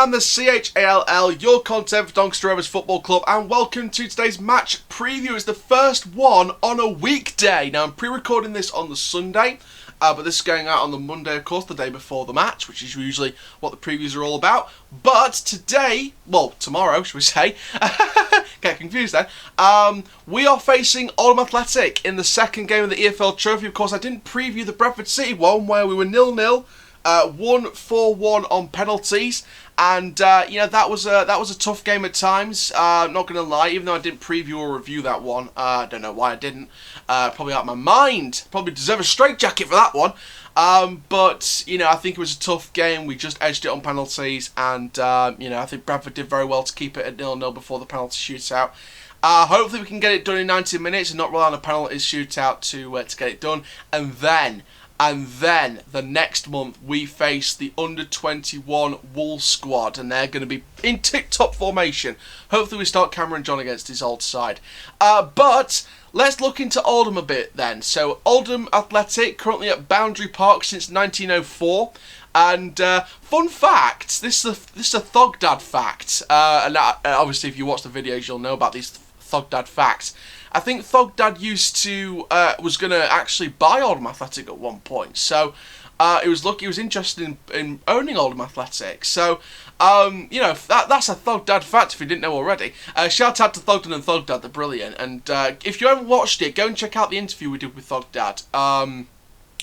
am the CHALL, your content for Doncaster Rovers Football Club, and welcome to today's match preview. It's the first one on a weekday. Now, I'm pre-recording this on the Sunday, but this is going out on the Monday, of course, the day before the match, which is usually what the previews are all about. But today, well, tomorrow, should we say, get confused then, we are facing Oldham Athletic in the second game of the EFL Trophy. Of course, I didn't preview the Bradford City one, where we were 0-0. Won 4-1 on penalties, and that was a tough game at times. Not gonna lie, even though I didn't preview or review that one, I don't know why I didn't. Probably out of my mind. Probably deserve a straitjacket for that one. But I think it was a tough game. We just edged it on penalties, and I think Bradford did very well to keep it at 0-0 before the penalty shootout. Hopefully we can get it done in 90 minutes and not rely on a penalty shootout to get it done, and then the next month we face the under-21 Wolves squad, and they're going to be in tip-top formation. Hopefully we start Cameron John against his old side. But let's look into Oldham a bit then. So Oldham Athletic, currently at Boundary Park since 1904. And fun fact, this is a Thogdad fact. And obviously if you watch the videos you'll know about these Thogdad facts. I think Thogdad was going to actually buy Oldham Athletic at one point. So he was interested in owning Oldham Athletic. So, that's a Thogdad fact if you didn't know already. Shout out to Thogdad and Thogdad, they're brilliant. And if you haven't watched it, go and check out the interview we did with Thogdad a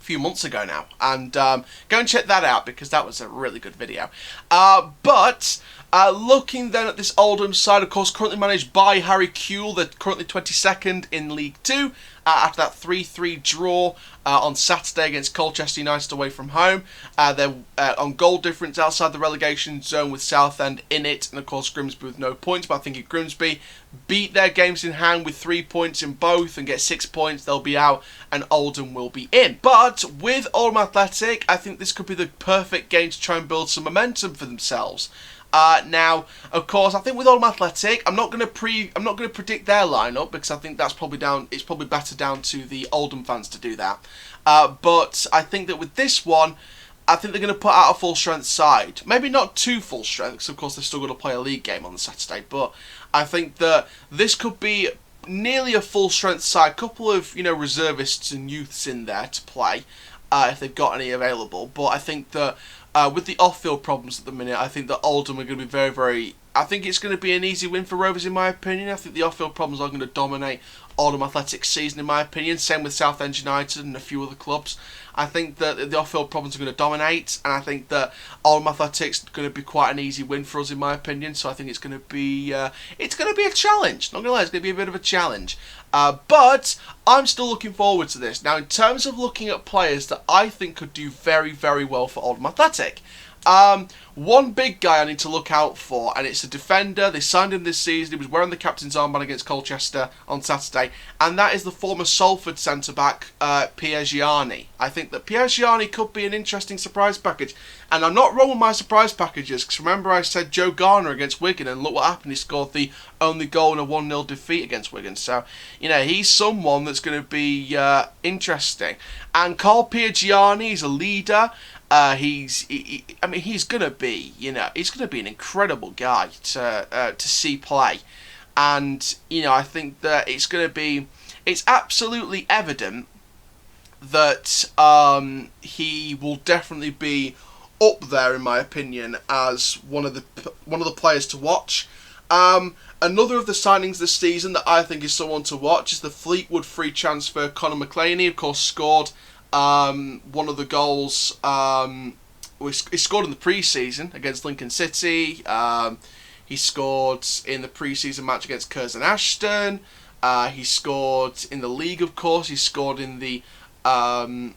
few months ago now. And go and check that out because that was a really good video. Looking then at this Oldham side, of course, currently managed by Harry Kewell. They're currently 22nd in League 2 after that 3-3 draw on Saturday against Colchester United away from home. They're on goal difference outside the relegation zone with Southend in it, and of course Grimsby with no points. But I think if Grimsby beat their games in hand with 3 points in both and get 6 points, they'll be out and Oldham will be in. But with Oldham Athletic, I think this could be the perfect game to try and build some momentum for themselves. Now, of course, I think with Oldham Athletic, I'm not going to predict their lineup because I think it's probably better down to the Oldham fans to do that. But I think that with this one, I think they're going to put out a full strength side. Maybe not too full strength, because of course they're still going to play a league game on the Saturday. But I think that this could be nearly a full strength side. Couple of reservists and youths in there to play if they've got any available. But I think that with the off-field problems at the minute, I think that Oldham are going to be very, very... I think it's going to be an easy win for Rovers, in my opinion. I think the off-field problems are going to dominate Oldham Athletic's season, in my opinion. Same with Southend United and a few other clubs. I think that the off-field problems are going to dominate, and I think that Oldham Athletic's going to be quite an easy win for us, in my opinion. So I think it's going to be a challenge. Not going to lie, it's going to be a bit of a challenge. But I'm still looking forward to this. Now, in terms of looking at players that I think could do very, very well for Oldham Athletic, one big guy I need to look out for, and it's a defender. They signed him this season. He was wearing the captain's armband against Colchester on Saturday, and that is the former Salford centre-back, Pierre Gianni. I think that Pierre Gianni could be an interesting surprise package, and I'm not wrong with my surprise packages, because remember I said Joe Garner against Wigan, and look what happened. He scored the only goal in a 1-0 defeat against Wigan. So, he's someone that's going to be interesting. And Carl Pierre Gianni, he's a leader. He's gonna be, he's gonna be an incredible guy to see play, and I think that it's absolutely evident that he will definitely be up there, in my opinion, as one of the players to watch. Another of the signings this season that I think is someone to watch is the Fleetwood free transfer Conor McLeany. Of course, scored one of the goals he scored in the pre-season against Lincoln City. He scored in the pre-season match against Curzon Ashton. He scored in the league, of course. He scored in the 3-2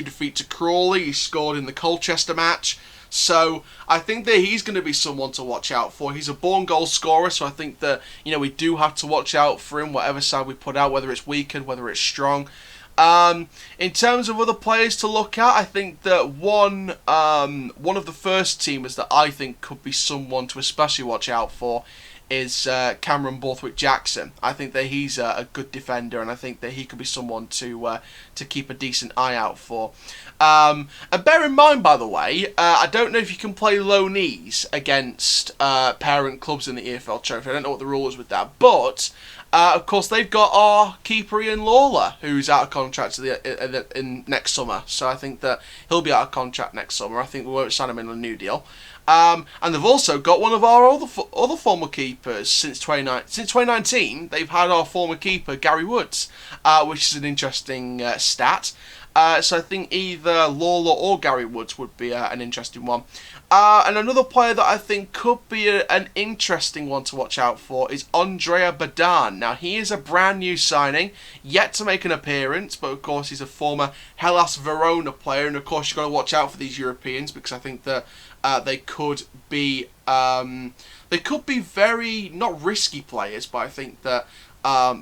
defeat to Crawley. He scored in the Colchester match. So I think that he's going to be someone to watch out for. He's a born goal scorer, so I think that we do have to watch out for him, whatever side we put out, whether it's weakened, whether it's strong. In terms of other players to look at, I think that one of the first teamers that I think could be someone to especially watch out for is Cameron Borthwick-Jackson. I think that he's a good defender, and I think that he could be someone to keep a decent eye out for. And bear in mind, by the way, I don't know if you can play low knees against parent clubs in the EFL Trophy. I don't know what the rule is with that, but of course they've got our keeper Ian Lawler, who's out of contract in next summer. So I think that he'll be out of contract next summer. I think we won't sign him in a new deal. And they've also got one of our other former keepers since 2019. They've had our former keeper Gary Woods, which is an interesting stat. So I think either Lawler or Gary Woods would be an interesting one. And another player that I think could be an interesting one to watch out for is Andrea Badan. Now, he is a brand new signing, yet to make an appearance, but of course he's a former Hellas Verona player, and of course you've got to watch out for these Europeans, because I think that they could be very, not risky players, but I think that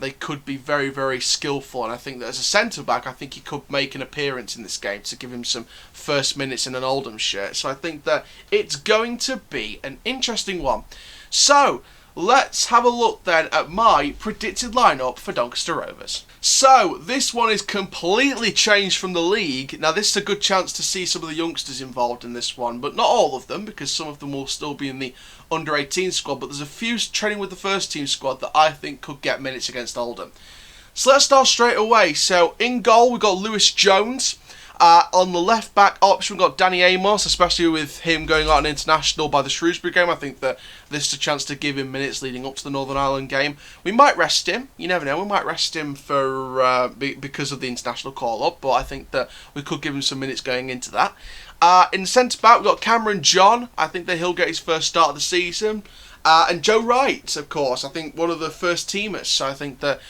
they could be very, very skillful, and I think that as a centre-back, I think he could make an appearance in this game to give him some first minutes in an Oldham shirt. So I think that it's going to be an interesting one. So let's have a look then at my predicted lineup for Doncaster Rovers. So this one is completely changed from the league. Now this is a good chance to see some of the youngsters involved in this one, but not all of them, because some of them will still be in the under-18 squad, but there's a few training with the first team squad that I think could get minutes against Oldham. So let's start straight away. So in goal we've got Lewis Jones. On the left back option we've got Danny Amos, especially with him going out on international by the Shrewsbury game. I think that this is a chance to give him minutes leading up to the Northern Ireland game. We might rest him, you never know, we might rest him for because of the international call-up, but I think that we could give him some minutes going into that. In the centre back we've got Cameron John. I think that he'll get his first start of the season. And Joe Wright, of course, I think one of the first teamers, so I think that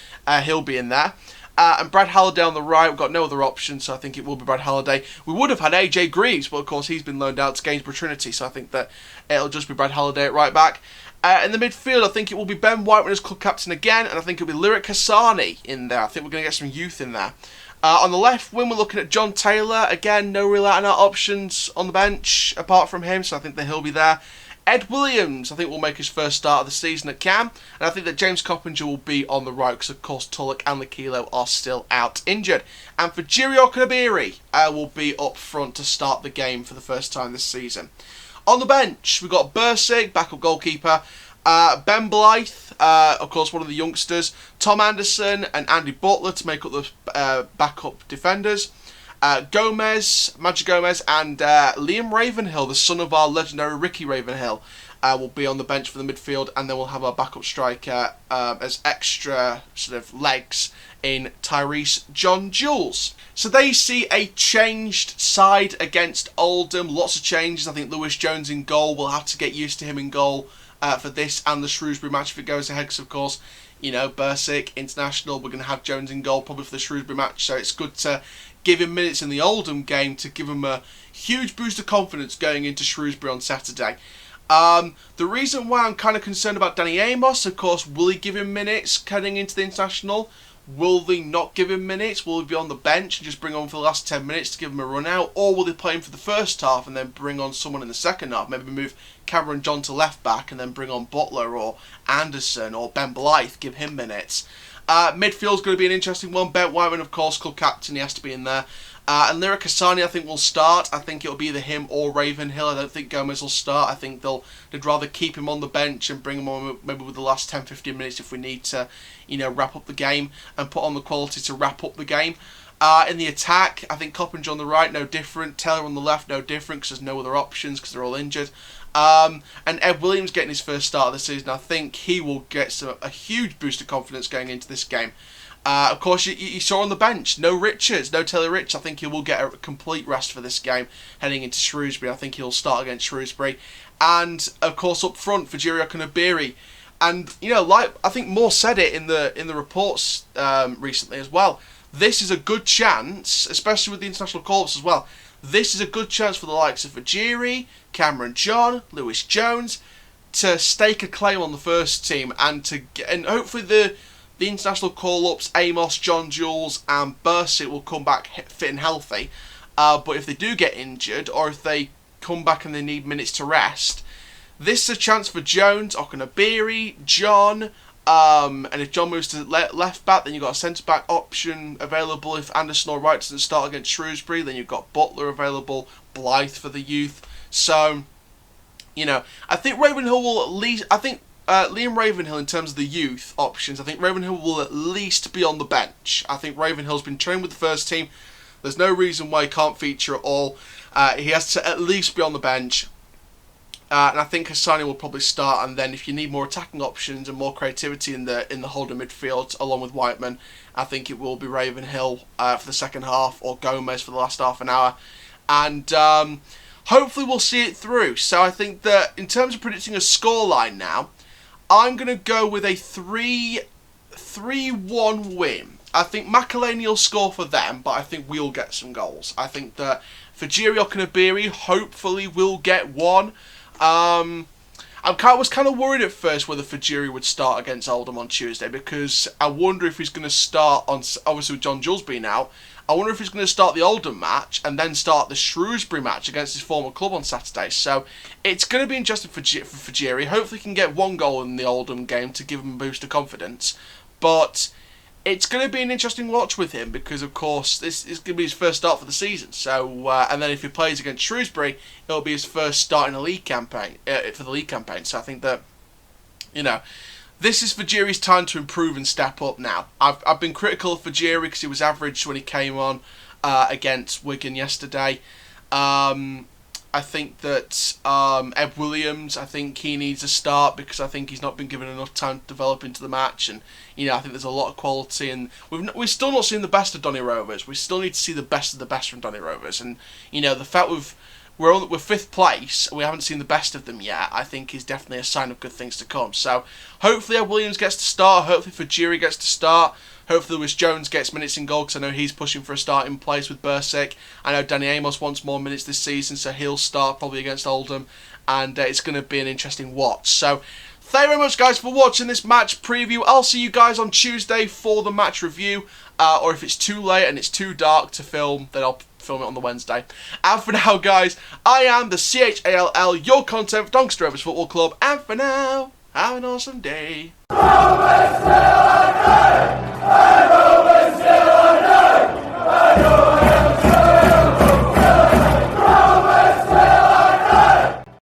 he'll be in there. And Brad Halliday on the right, we've got no other option, so I think it will be Brad Halliday. We would have had AJ Greaves, but of course he's been loaned out to Gainsborough Trinity, so I think that it'll just be Brad Halliday at right back. In the midfield, I think it will be Ben Whiteman as club captain again, and I think it'll be Lyric Hassani in there. I think we're going to get some youth in there. On the left wing, we're looking at John Taylor. Again, no real out-and-out options on the bench apart from him, so I think that he'll be there. Ed Williams, I think, will make his first start of the season at Cam. And I think that James Coppinger will be on the right because, of course, Tulloch and Lakilo are still out injured. And for Jiri Okunabiri, will be up front to start the game for the first time this season. On the bench, we've got Bursig, backup goalkeeper. Ben Blythe, of course, one of the youngsters. Tom Anderson and Andy Butler to make up the backup defenders. Gomez, Magic Gomez, and Liam Ravenhill, the son of our legendary Ricky Ravenhill, will be on the bench for the midfield, and then we'll have our backup striker as extra sort of legs in Tyrese John Jules. So they see a changed side against Oldham, lots of changes. I think Lewis Jones in goal, we'll have to get used to him in goal for this and the Shrewsbury match if it goes ahead, because of course, you know, Bursick, international, we're going to have Jones in goal probably for the Shrewsbury match, so it's good to give him minutes in the Oldham game to give him a huge boost of confidence going into Shrewsbury on Saturday. The reason why I'm kind of concerned about Danny Amos, of course, will he give him minutes heading into the international? Will they not give him minutes? Will he be on the bench and just bring on for the last 10 minutes to give him a run out? Or will they play him for the first half and then bring on someone in the second half? Maybe move Cameron John to left back and then bring on Butler or Anderson or Ben Blythe, give him minutes. Midfield's going to be an interesting one. Ben Whiteman, of course, club captain, he has to be in there. And Lyric Hassani, I think, will start. I think it'll be either him or Ravenhill. I don't think Gomez will start. I think they'd rather keep him on the bench and bring him on maybe with the last 10-15 minutes if we need to, you know, wrap up the game and put on the quality to wrap up the game. In the attack, I think Coppinger on the right, no different. Taylor on the left, no different because there's no other options because they're all injured. And Ed Williams getting his first start of the season, I think he will get a huge boost of confidence going into this game. Of course, you saw on the bench, no Richards, no Taylor Rich. I think he will get a complete rest for this game heading into Shrewsbury. I think he'll start against Shrewsbury. And, of course, up front for Jiri Okunabiri. And, you know, like I think Moore said it in the reports recently as well, this is a good chance, especially with the international call-ups as well, this is a good chance for the likes of Fajiri, Cameron John, Lewis Jones to stake a claim on the first team and hopefully the international call-ups, Amos, John Jules and Bursitt will come back fit and healthy. But if they do get injured or if they come back and they need minutes to rest, This is a chance for Jones, Okunabiri, John, and if John moves to left back, then you've got a centre-back option available. If Anderson or Wright doesn't start against Shrewsbury, then you've got Butler available, Blythe for the youth. So, you know, I think Ravenhill will at least... I think Liam Ravenhill, in terms of the youth options, I think Ravenhill will at least be on the bench. I think Ravenhill's been trained with the first team. There's no reason why he can't feature at all. He has to at least be on the bench. And I think Hassani will probably start, and then if you need more attacking options and more creativity in the holding midfield, along with Whiteman, I think it will be Ravenhill for the second half, or Gomez for the last half an hour. And hopefully we'll see it through. So I think that in terms of predicting a scoreline now, I'm going to go with a 3-1 win. I think McElhaney will score for them, but I think we'll get some goals. I think that Fajiri Okunabiri hopefully will get one. I was kind of worried at first whether Fajiri would start against Oldham on Tuesday, because I wonder if he's going to start on, obviously with John Jules being out, I wonder if he's going to start the Oldham match and then start the Shrewsbury match against his former club on Saturday. So it's going to be interesting for Fajiri. Hopefully he can get one goal in the Oldham game to give him a boost of confidence. But it's going to be an interesting watch with him, because of course this is going to be his first start for the season. So and then if he plays against Shrewsbury, it'll be his first start in a league campaign for the league campaign. So I think that, you know, this is Fajiri's time to improve and step up now. I've been critical of Fajiri because he was average when he came on against Wigan yesterday. I think that Ed Williams, I think he needs a start, because I think he's not been given enough time to develop into the match. And, you know, I think there's a lot of quality, and we've still not seen the best of Donny Rovers. We still need to see the best of the best from Donny Rovers. And, you know, the fact we're 5th place and we haven't seen the best of them yet, I think is definitely a sign of good things to come. So hopefully Ed Williams gets to start, hopefully Fajiri gets to start, hopefully Lewis Jones gets minutes in goal, because I know he's pushing for a starting place with Bursic. I know Danny Amos wants more minutes this season, so he'll start probably against Oldham, and it's going to be an interesting watch. So thank you very much, guys, for watching this match preview. I'll see you guys on Tuesday for the match review, or if it's too late and it's too dark to film, then I'll film it on the Wednesday. And for now, guys, I am the CHALL, your content for Doncaster Rovers Football Club, and for now, have an awesome day.